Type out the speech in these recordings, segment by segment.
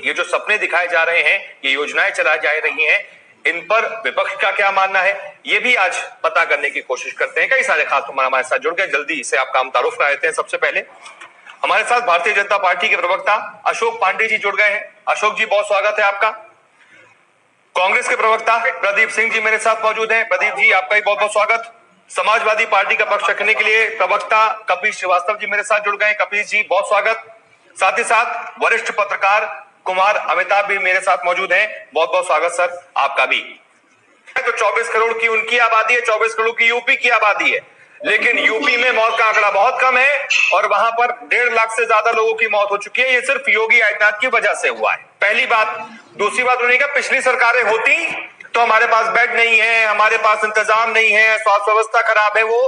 ये जो सपने दिखाए जा रहे हैं, ये योजनाएं चलाई जा रही हैं, इन पर विपक्ष का क्या मानना है, ये भी आज पता करने की कोशिश करते हैं। कई सारे खास हमारे साथ जुड़ गए, जल्दी से आपका हम तारुफ करा देते हैं। सबसे पहले हमारे साथ भारतीय जनता पार्टी के प्रवक्ता अशोक पांडे जी जुड़ गए हैं। अशोक जी, बहुत स्वागत है आपका। कांग्रेस के प्रवक्ता प्रदीप सिंह जी मेरे साथ मौजूद हैं। प्रदीप जी, आपका भी बहुत बहुत स्वागत। समाजवादी पार्टी का पक्ष रखने के लिए प्रवक्ता कपिल श्रीवास्तव जी मेरे साथ जुड़ गए। कपिल जी, बहुत स्वागत। साथ ही साथ वरिष्ठ पत्रकार कुमार अमिताभ भी मेरे साथ मौजूद हैं। बहुत बहुत स्वागत सर आपका भी। तो 24 करोड़ की उनकी आबादी है, 24 करोड़ की यूपी की आबादी है, लेकिन यूपी में मौत का आंकड़ा बहुत कम है और वहां पर 1.5 लाख से ज्यादा लोगों की मौत हो चुकी है। ये सिर्फ योगी आदित्यनाथ की वजह से हुआ है। पहली बात। दूसरी बात उन्होंने कहा पिछली सरकारें होती तो हमारे पास बेड नहीं है, हमारे पास इंतजाम नहीं है, स्वास्थ्य व्यवस्था खराब है, वो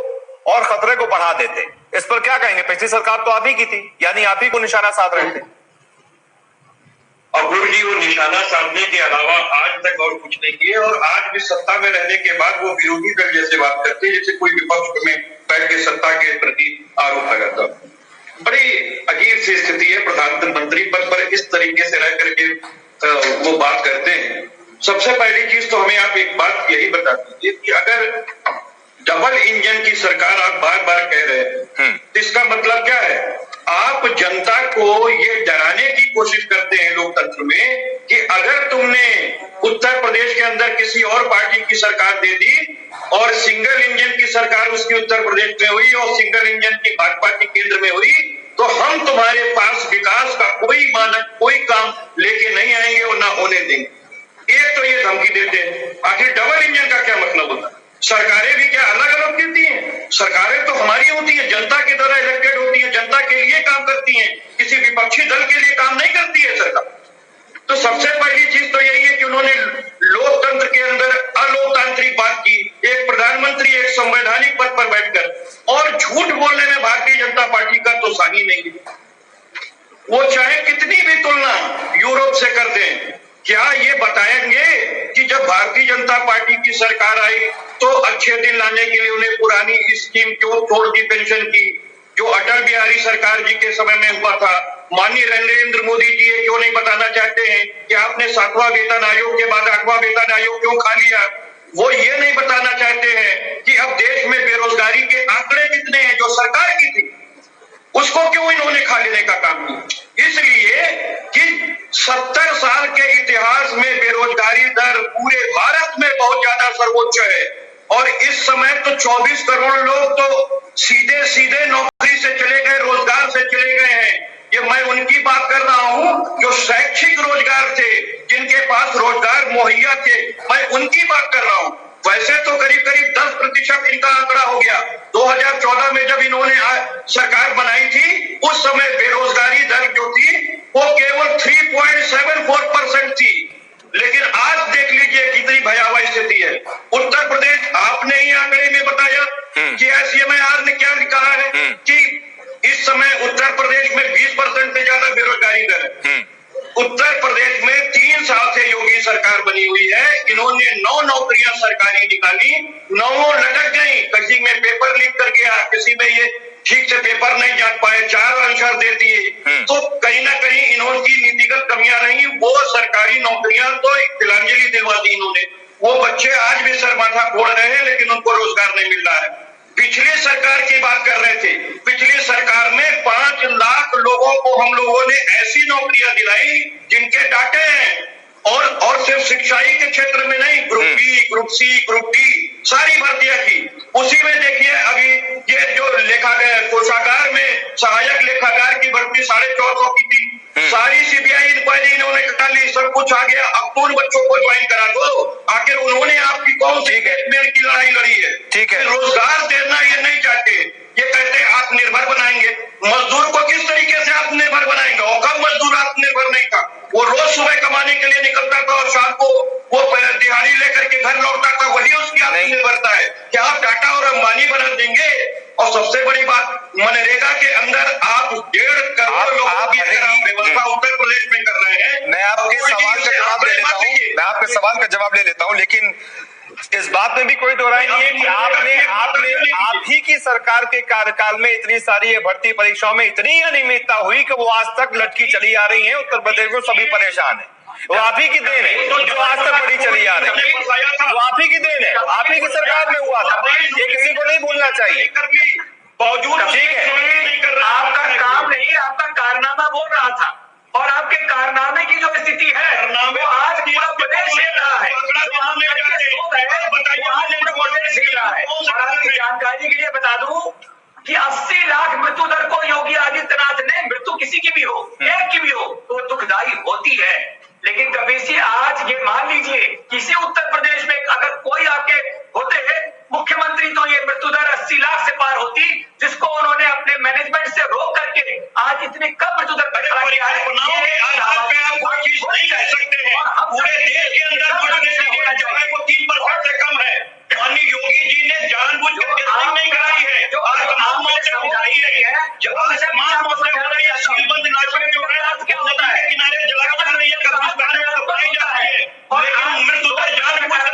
और खतरे को बढ़ा देते। इस पर क्या कहेंगे? पिछली सरकार तो आप ही की थी, यानी आप ही को निशाना साध रहे थे। अपूर्व जी, वो निशाना साधने के अलावा आज तक और कुछ नहीं किए और आज भी सत्ता में रहने के बाद वो विरोधी दल जैसे बात करते हैं जैसे कोई विपक्ष में बैठ के सत्ता के प्रति आरोप लगाता। बड़ी अजीब सी स्थिति है, प्रधानमंत्री पद पर इस तरीके से रह करके वो बात करते हैं। सबसे पहली चीज तो हमें आप एक बात यही बता दीजिए कि अगर डबल इंजन की सरकार आप बार बार कह रहे हैं तो इसका मतलब क्या है? आप जनता को ये डराने की कोशिश करते हैं लोकतंत्र में कि अगर तुमने उत्तर प्रदेश के अंदर किसी और पार्टी की सरकार दे दी और सिंगल इंजन की सरकार उसकी उत्तर प्रदेश में हुई और सिंगल इंजन की भाजपा की केंद्र में हुई, तो हम तुम्हारे पास विकास का कोई मानक, कोई काम लेके नहीं आएंगे और ना होने देंगे। एक तो ये धमकी देते हैं। आखिर डबल इंजन का क्या मतलब होता है? सरकारें भी क्या अलग अलग गिरती हैं? सरकारें तो हमारी होती है, जनता के द्वारा इलेक्टेड होती है, जनता के लिए काम करती हैं, किसी विपक्षी दल के लिए काम नहीं करती है सरकार। तो सबसे पहली चीज तो यही है कि उन्होंने लोकतंत्र के अंदर अलोकतांत्रिक बात की, एक प्रधानमंत्री एक संवैधानिक पद पर बैठकर, और झूठ बोलने में भारतीय जनता पार्टी का तो सानी नहीं है। वो चाहे कितनी भी तुलना यूरोप से कर दें, क्या ये बताएंगे कि जब भारतीय जनता पार्टी की सरकार आई तो अच्छे दिन लाने के लिए उन्हें पुरानी स्कीम क्यों तोड़ दी, पेंशन की, जो अटल बिहारी सरकार जी के समय में हुआ था? माननीय नरेंद्र मोदी जी ये क्यों नहीं बताना चाहते हैं कि आपने 7वां वेतन आयोग के बाद 8वां वेतन आयोग क्यों खा लिया? वो ये नहीं बताना चाहते हैं कि अब देश में बेरोजगारी के आंकड़े कितने हैं जो सरकार की थी, उसको क्यों इन्होंने खा लेने का काम किया? इसलिए कि 70 साल के इतिहास में बेरोजगारी दर पूरे भारत में बहुत ज्यादा सर्वोच्च है और इस समय तो 24 करोड़ लोग तो सीधे सीधे नौकरी से चले गए, रोजगार से चले गए हैं। ये मैं उनकी बात कर रहा हूं जो शैक्षिक रोजगार थे, जिनके पास रोजगार मुहैया थे, मैं उनकी बात कर रहा हूं। वैसे तो करीब करीब 10% इनका आंकड़ा हो गया। 2014 में जब इन्होंने सरकार बनाई थी उस समय बेरोजगारी दर जो थी वो केवल 3.74% थी, लेकिन आज देख लीजिए कितनी भयावह स्थिति है। उत्तर प्रदेश, आपने ही आंकड़े में बताया कि ICMR ने क्या कहा है कि इस समय उत्तर प्रदेश में 20% से ज्यादा बेरोजगारी दर है। उत्तर प्रदेश में 3 साल से योगी सरकार बनी हुई है, इन्होंने 9 नौकरियां सरकारी निकाली, 9 लटक गई। किसी में पेपर लीक कर गया, किसी में ये ठीक से पेपर नहीं जांच पाए, 4 आंसर दे दिए। तो कहीं ना कहीं इन्होंने नीतिगत कमियां रही, वो सरकारी नौकरियां तो तिलांजलि दिलवा दी इन्होंने। वो बच्चे आज भी सर माथा फोड़ रहे हैं लेकिन उनको रोजगार नहीं मिल रहा है। पिछली सरकार की बात कर रहे थे, पिछली सरकार में 5 लाख लोगों को हम लोगों ने ऐसी नौकरियां दिलाई जिनके डाटे हैं, और सिर्फ शिक्षाई के क्षेत्र में नहीं, group B, group C, group D सारी भर्तियां की। उसी में देखिए अभी ये जो कोषागार में सहायक लेखाकार की भर्ती 450 की थी, सारी CBI इंक्वायरी इन्होंने करा ली, सब कुछ आ गया। अब तो उन बच्चों को ज्वाइन करा दो। आखिर उन्होंने आपकी कौन सी गेटमैन की लड़ाई लड़ी है? ठीक है, रोजगार देना ये नहीं चाहते, ये कहते आत्मनिर्भर बनाएंगे। मजदूर को किस तरीके से आत्मनिर्भर बनाएंगे? और कब मजदूर आत्मनिर्भर नहीं था? वो रोज सुबह कमाने के लिए निकलता था और शाम को वो दिहाड़ी लेकर के घर लौटता था, वही उसकी आत्मनिर्भरता है। क्या आप टाटा और अंबानी बना देंगे? और सबसे बड़ी बात, मनरेगा के अंदर आप 1.5 करोड़ लोगों की व्यवस्था उत्तर प्रदेश में कर रहे हैं। मैं आपके सवाल का जवाब ले लेता हूं, लेकिन इस बात में भी कोई दो राय नहीं है कि आप ही की सरकार के कार्यकाल में इतनी सारी भर्ती परीक्षाओं में इतनी अनियमितता हुई कि वो आज तक लटकी चली आ रही है। उत्तर प्रदेश में सभी परेशान है। वो आप ही की देन है जो आज तक बढ़ी चली आ रही है। वो आप ही की देन है, आप ही की सरकार में हुआ था। ये किसी को नहीं भूलना चाहिए। ठीक है, आपका काम नहीं, आपका कारनामा बोल रहा था, और आपके कारनामे की जो स्थिति है वो आज पूरा प्रदेश हिल रहा है। और आपकी जानकारी के लिए बता दूं कि 80 लाख मृत्यु दर को योगी आदित्यनाथ ने, मृत्यु किसी की भी हो, एक की भी हो, तो दुखदाई होती है। लेकिन कबीर जी, आज ये मान लीजिए किसी उत्तर प्रदेश में अगर कोई आपके होते मुख्यमंत्री तो ये मृत्यु दर 80 लाख से पार होती, जिसको उन्होंने अपने मैनेजमेंट से रोक करके आज इतनी कम मृत्यु दर पर खड़ा किया है। पूरे देश के अंदर वो 3% से कम है। माननीय योगी जी ने जानबूझ कर टेस्टिंग नहीं कराई है। जो आज तमाम मौतें हो रही है, जब आज तमाम मौतें हो रही है, सीलबंद इलाके जो है नदी के किनारे जलाई जा रही है, कब्रिस्तान में दफनाई जा रही है, लेकिन मृत्यु दर जानबूझ कर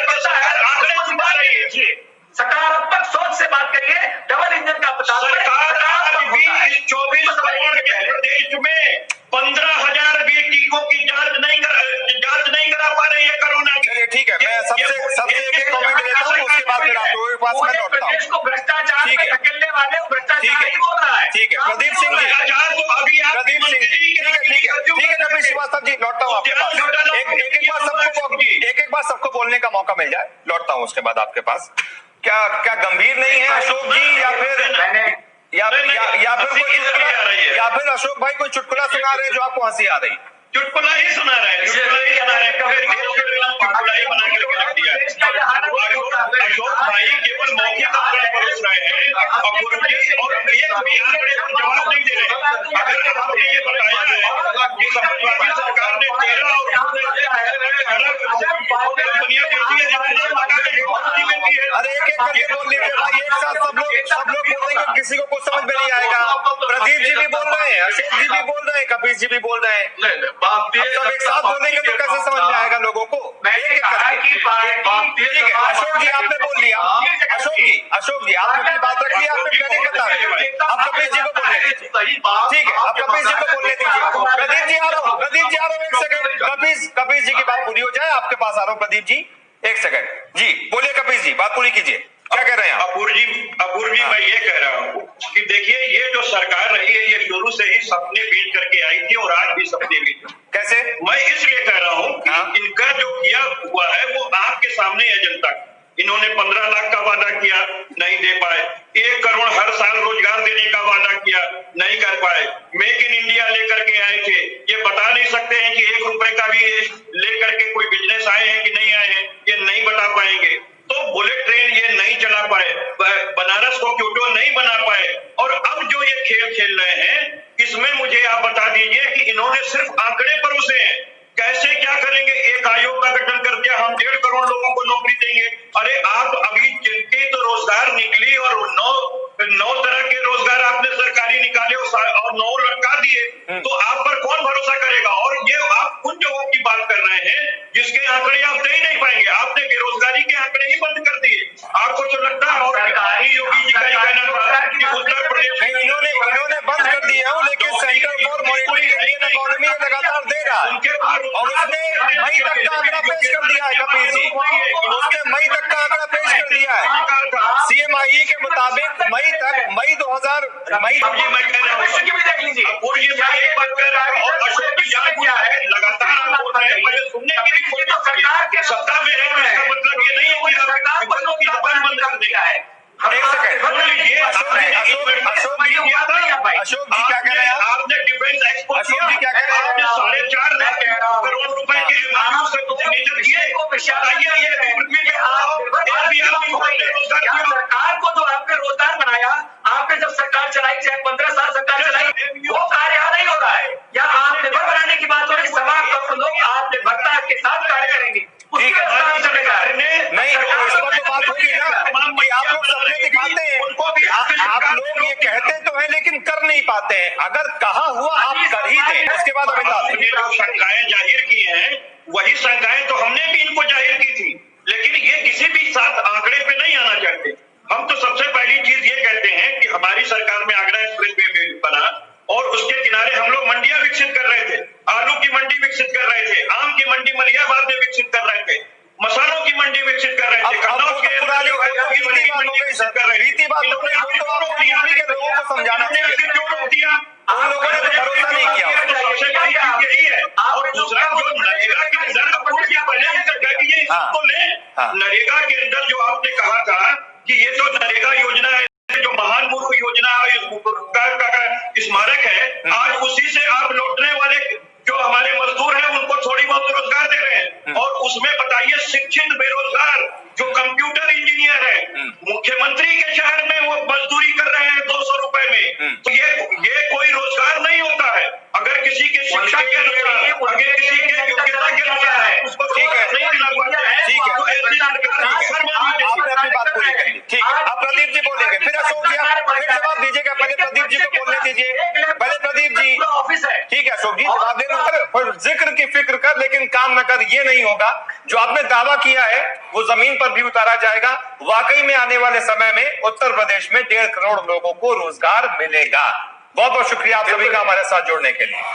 आंकड़े छुपा रही है। सकारात्मक सोच से बात करिए। डबल इंजन का सरकार आज भी इस 24 करोड़ के देश में 15,000 भी टीकों की जांच नहीं करा पा रही है कोरोना की। चलिए ठीक है, मैं सबसे एक कमेंट देता हूँ, उसके बाद फिर आपके पास मैं लौटता हूँ। प्रदेश को भ्रष्टाचार में धकेलने वाले भ्रष्टाचार ही बोल रहा है। ठीक है, प्रदीप सिंह जी, ठीक है कपिल श्रीवास्तव जी, लौटता हूँ आपके पास। एक बार सबको बोलने का मौका मिल जाए, लौटता हूँ उसके बाद आपके पास। क्या गंभीर नहीं है अशोक जी, या फिर अशोक भाई कोई चुटकुला सुना रहे हैं जो आपको हंसी आ रही? चुटकुला ही सुना रहे हैं, चुटकुला ही बना के रख दिया है। अशोक भाई केवल मौके पर परोस रहे हैं और ये जवाब नहीं दे रहे। अगर आपने ये बताया है कि समाजवादी सरकार ने 13 अरे एक करके बोल लीजिए भाई, एक साथ सब लोग बोलेंगे, किसी को कुछ समझ में नहीं आएगा। प्रदीप जी भी बोल रहे हैं, अशोक जी भी बोल रहे हैं, कपिल जी भी बोल रहे हैं। सब एक साथ बोलेंगे तो कैसे समझ में आएगा लोगों को? ठीक है, अशोक जी आपने बोल लिया। अशोक जी आपने अपनी बात रखी, आपने पहले बता रहे। अब कपिल जी को बोलने दीजिए। ठीक है, अब कपिल जी को बोलने दीजिए। प्रदीप जी आ रहा हूँ, एक सेकंड। कपिल जी की बात पूरी हो जाए, आपके पास आ रहा हूँ। प्रदीप जी एक सेकंड जी, बोलिए कपिल जी, बात पूरी कीजिए। क्या कह रहे हैं आप? अपूर्व जी, मैं ये कह रहा हूँ कि देखिए, ये जो सरकार रही है ये शुरू से ही सपने बीत करके आई थी और आज भी सपने बीत। कैसे? मैं इसलिए कह रहा हूँ कि इनका जो किया हुआ है वो आपके सामने है जनता। इन्होंने 15 लाख का वादा किया, नहीं दे पाए। 1 करोड़ हर साल रोजगार देने का वादा किया, नहीं कर पाए। मेक इन इंडिया लेकर के आए थे, ये बता नहीं सकते हैं कि 1 रुपए का भी लेकर के कोई बिजनेस आए हैं कि नहीं आए हैं, ये नहीं बता पाएंगे। तो बुलेट ट्रेन ये नहीं चला पाए, बनारस को क्योटो नहीं बना पाए, और अब जो ये खेल खेल रहे हैं इसमें मुझे आप बता दीजिए कि इन्होंने सिर्फ आंकड़े परोसे हैं। कैसे क्या करेंगे? एक आयोग का गठन कर दिया, हम 1.5 करोड़ लोगों को नौकरी देंगे। अरे आप अभी जिनके तो रोजगार निकली और 9 तरह के रोजगार आपने सरकारी निकाले और 9 लटका दिए, तो आप पर कौन भरोसा करेगा? और ये आप उन जगहों की बात कर रहे हैं जिसके आंकड़े आप दे ही नहीं पाएंगे। आपने बेरोजगारी के आंकड़े ही बंद कर दिए। आपको तो लगता है और योगी जी का ही कहना था कि उत्तर प्रदेश इन्होंने बंद कर दिया है, लेकिन centre for monitoring Indian economy लगातार दे रहा है और उसने मई तक का आंकड़ा पेश कर दिया है। कपिल जी, उसने मई तक का आंकड़ा पेश कर दिया है। सीएमआई के मुताबिक मई 2000 लगातार सत्ता में है, इसका मतलब ये नहीं है कि आपकी जबान बंद कर दिया है। एक सेकंड, अशोक जी क्या कह रहे हैं? आपने डिफेंस एक्सपोर्ट, अशोक जी क्या कह रहे हैं? 4.5 करोड़ रुपए के एमओयू से सिग्नेचर किए। बताइए ये पृथ्वी पे सरकार को जो आपने रोजगार बनाया, आपने जब सरकार चलाई, चाहे 15 साल सरकार चलाई, वो कार्य यहाँ नहीं हो रहा है। या आत्मनिर्भर बनाने की बात हो रही, 1.25 करोड़ लोग आत्मनिर्भरता के साथ कार्य करेंगे, उसकी व्यवस्था चलेगा। नहीं, इस पर तो बात होगी ना कि आप लोग सपने दिखाते हैं, आप लोग ये कहते तो हैं लेकिन कर नहीं पाते हैं। अगर कहा हुआ आप कर ही दें, उसके बाद आपने जो शंकाएं जाहिर की हैं, वही शंकाएं तो हमने भी इनको जाहिर की थी, लेकिन ये किसी किसी भी साथ आंकड़े पे नहीं आना चाहते। हम तो सबसे पहली चीज ये कहते हैं कि हमारी सरकार में आगरा एक्सप्रेस वे बना और उसके किनारे हम लोग मंडियां विकसित कर रहे थे, आलू की मंडी विकसित कर रहे थे, आम की मंडी मलियाबाद में विकसित कर रहे थे, मसालों की मंडी विकसित कर रहे थे, कन्नौज के मंडी विकसित कर रहे थे। रीति बात यूपी के लोगों को समझाना चाहिए, क्यों रोक दिया? उन लोगों ने तो भरोसा नहीं किया। सबसे बड़ी चीज यही है। और दूसरा जो नरेगा के अंदर नरेगा के अंदर जो आपने कहा था कि ये तो नरेगा योजना है, जो महान मूर्ख योजना का स्मारक है, आज उसी से आप लौटने वाले जो हमारे मजदूर हैं उनको थोड़ी बहुत रोजगार दे रहे हैं। और उसमें बताइए शिक्षित बेरोजगार जो कंप्यूटर इंजीनियर है, मुख्यमंत्री के शहर में वो मजदूरी कर रहे हैं 200 रुपए में। तो ये कोई रोजगार नहीं होता है। अगर किसी के शिक्षा के अनुसार, अगर किसी के योग्यता के अनुसार है, उसको ठीक है, नहीं मिला पाता है, ठीक है, तो ऐसी सरकार आपने अपनी बात पूरी कर ली। ठीक है, अब प्रदीप जी बोलेंगे, फिर अशोक जी आप फिर जवाब दीजिएगा। पहले प्रदीप जी को बोलने दीजिए, पहले प्रदीप जी। ऑफिस है, ठीक है अशोक जी, जवाब देना। जिक्र की फिक्र कर लेकिन काम न कर, ये नहीं होगा। जो आपने दावा किया है वो जमीन पर भी उतारा जाएगा। वाकई में आने वाले समय में उत्तर प्रदेश में 1.5 करोड़ लोगों को रोजगार मिलेगा। बहुत बहुत शुक्रिया आप सभी का हमारे साथ जुड़ने के लिए।